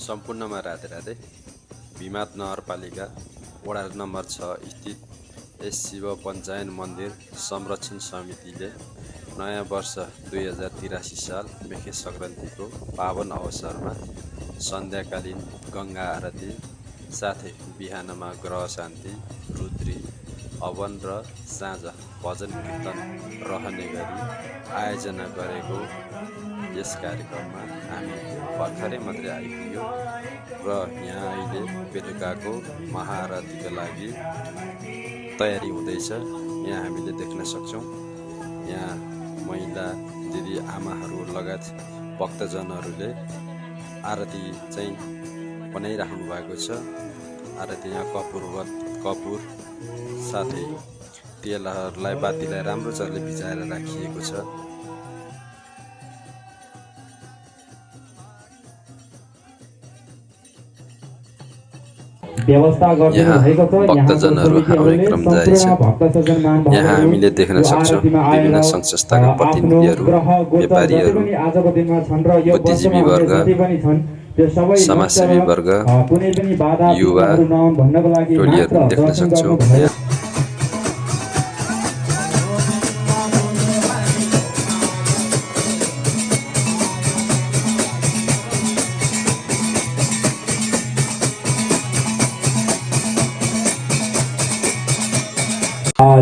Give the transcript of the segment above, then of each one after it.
सम्पूर्णमा राधे राधे। भिमाद नगरपालिका वडा नम्बर 6 स्थित यस शिव पञ्चायन मन्दिर संरक्षण समितिले नयाँ वर्ष 2083 साल मेखे सङ्क्रान्तिको पावन अवसरमा सन्ध्याकालीन गङ्गा आरती साथै बिहानमा ग्रह शान्ति, रुद्री, हवन र साँझ भजन कीर्तन रहने गरी आयोजना गरेको यस कार्यक्रममा हामी भर्खरै मात्रै आइपुग्यौँ र यहाँ अहिले बेलुकाको महाआरतीका लागि तयारी हुँदैछ। यहाँ हामीले देख्न सक्छौँ यहाँ महिला दिदी आमाहरू लगायत भक्तजनहरूले आरती चाहिँ बनाइराख्नु भएको छ। आरती यहाँ कपुर साथै तेलहरूलाई बातीलाई राम्रोसँगले भिजाएर राखिएको छ। भक्तजनहरू आउने क्रम जारी छ। यहाँ हामीले देख्न सक्छौँ विभिन्न सङ्घ संस्थाका प्रतिनिधिहरू, व्यापारीहरू, बुद्धिजीवी वर्ग, समाजसेवी वर्ग, युवा टोलीहरू देख्न सक्छौँ।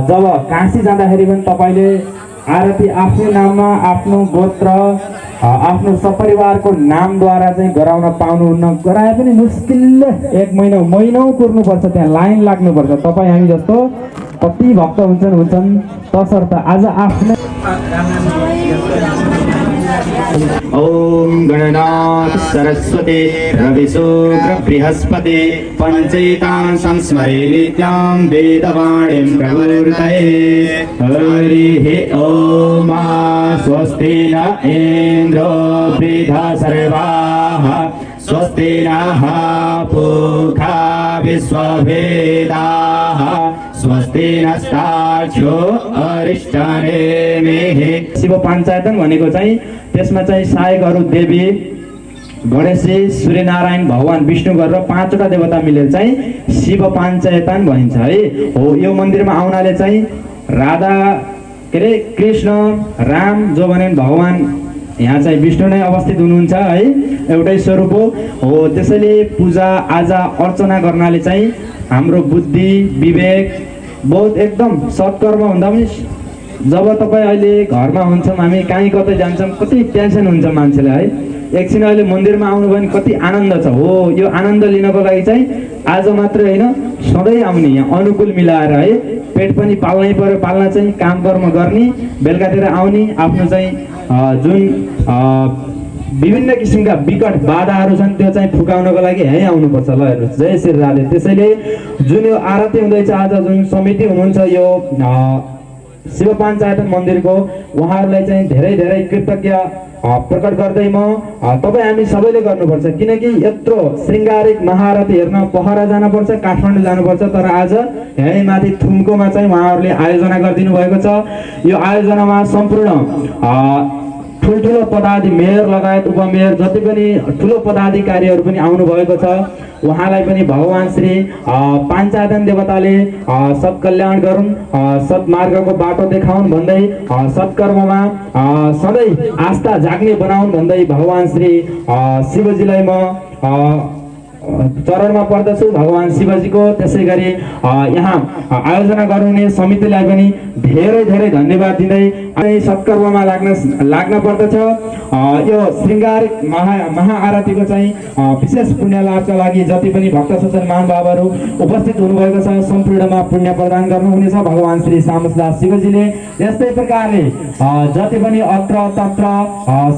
जब काशी जाँदाखेरि पनि तपाईले आरती आफ्नो नाममा आफ्नो गोत्र आफ्नो सपरिवारको नामद्वारा चाहिँ गराउन पाउनुहुन्न। गराए पनि मुस्किलले एक महिनौ कुर्नुपर्छ, त्यहाँ लाइन लाग्नुपर्छ। तपाईँ हामी जस्तो कति भक्त हुन्छन् तसर्थ आज आफ्नो ओम गणनाथ सरस्वती रविशुक्र बृहस्पति पंचैतां संस्मरे नित्यां वेदवाणीं प्रवर्तये। हरिः ओम स्वस्ति न इन्द्रो वृद्धसर्वाः स्वस्ति नः पूषा विश्ववेदाः स्वस्ति नस्तार्क्ष्यो अरिष्टनेमिः। शिव पञ्चायतन भनेको चाहिँ त्यसमा चाहिँ सहायकहरू देवी गणेशजी, सूर्यनारायण, भगवान विष्णु गरेर 5वटा देवता मिलेर चाहिँ शिव पञ्चायतन भनिन्छ है। हो यो मन्दिरमा आउनाले चाहिँ राधा कृष्ण राम जो भने भगवान यहाँ चाहिँ विष्णु नै अवस्थित हुनुहुन्छ है, एउटै स्वरूप हो। त्यसैले पूजा आजा अर्चना गर्नाले चाहिँ हाम्रो बुद्धि विवेक बहुत एकदम सत्कर्म हुँदा पनि जब तपाईँ अहिले घरमा हुन्छौँ, हामी कहीँ कतै जान्छौँ, कति टेन्सन हुन्छ मान्छेलाई है। एकछिन अहिले मन्दिरमा आउनुभयो भने कति आनन्द छ। हो यो आनन्द लिनको लागि चाहिँ आज मात्रै होइन सधैँ आउने, यहाँ अनुकूल मिलाएर है। पेट पनि पाल्नै पर्यो, पाल्न चाहिँ काम कर्म गर्ने, बेलुकातिर आउने, आफ्नो चाहिँ जुन विभिन्न किसिमका विकट बाधाहरू छन् त्यो चाहिँ फुकाउनको लागि यहीँ आउनुपर्छ। ल हेर्नुहोस्, जय श्री राधे। त्यसैले जुन यो आरती हुँदैछ आज, जुन समिति हुनुहुन्छ यो शिव पञ्चायतन मन्दिरको, उहाँहरूलाई चाहिँ धेरै धेरै कृतज्ञ प्रकट गर्दै म तपाईँ हामी सबैले गर्नुपर्छ। किनकि यत्रो श्रृङ्गारिक महाआरती हेर्न पोखरा जानुपर्छ, काठमाडौँ जानुपर्छ, तर आज यहीँ माथि थुम्कोमा चाहिँ उहाँहरूले आयोजना गरिदिनु भएको छ। यो आयोजनामा सम्पूर्ण ठुल्ठुलो पदाधिकारी, मेयर लगायत उपमेयर जति पनि ठुलो पदाधिकारीहरू पनि आउनुभएको छ। उहाँलाई पनि भगवान श्री पञ्चायतन देवताले सत्कल्याण गरून्, सत्मार्गको बाटो देखाउन् भन्दै, सत्कर्ममा सधैँ आस्था जाग्ने बनाउन् भन्दै भगवान श्री शिवजीलाई म चरणमा पर्दछु, भगवान शिवजीको। त्यसै गरी यहाँ आयोजना गराउने समितिलाई पनि धेरै धेरै धन्यवाद दिँदै सत्कर्ममा लाग्न पर्दछ। यो श्रृङ्गारिक महाआरतीको चाहिँ विशेष पुण्य लाभका लागि जति पनि भक्त सज्जन महानुभावहरू उपस्थित हुनुभएको छ, सम्पूर्णमा पुण्य प्रदान गर्नुहुनेछ भगवान श्री सामसदास शिवजीले। यस्तै प्रकारले जति पनि अत्र तत्र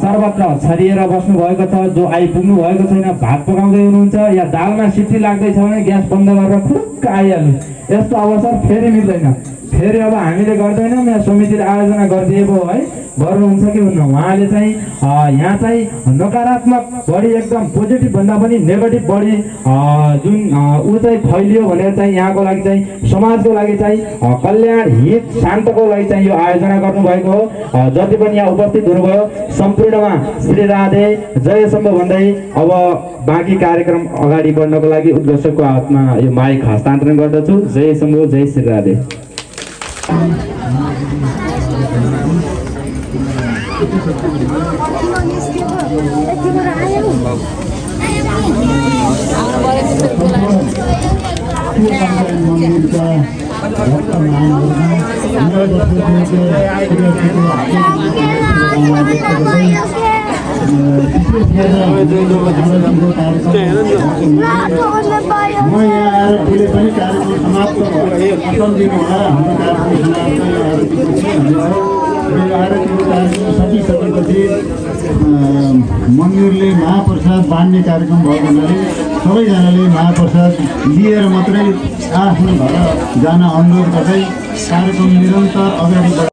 सर्वत्र छरिएर बस्नु भएको छ, जो आइपुग्नु भएको छैन, भात पकाउँदै हुनुहुन्छ या दालमा सिटी लाग्दैछ भने ग्यास बन्द गरेर फुक्क आइहाल्नु। यस्तो अवसर फेरि मिल्दैन। फेरि अब हामीले गर्दैनौँ या समितिले आयोजना गरिदिएको है गर्नुहुन्छ कि हुन्न उहाँले चाहिँ यहाँ चाहिँ नकारात्मक बढी एकदम पोजिटिभ भन्दा पनि नेगेटिभ बढी जुन ऊ चाहिँ फैलियो भनेर चाहिँ यहाँको लागि चाहिँ समाजको लागि चाहिँ कल्याण हित शान्तको लागि चाहिँ यो आयोजना गर्नुभएको हो। जति पनि यहाँ उपस्थित हुनुभयो सम्पूर्णमा श्री राधे जय शम्भु भन्दै अब बाँकी कार्यक्रम अगाडि बढ्नको लागि उद्घोषकको हातमा यो माइक हस्तान्तरण गर्दछु। जय शम्भु जय श्री राधे। म यहाँ आएर कुनै पनि कार्यक्रम समाप्त असल दिनु होला हाम्रो कार्यक्रम सकिसकेपछि मन्दिरले महाप्रसाद बाँड्ने कार्यक्रम भएको हुनाले सबैजनाले महाप्रसाद लिएर मात्रै आफ्नो घर जान अनुरोध गर्दै कार्यक्रम निरन्तर अगाडि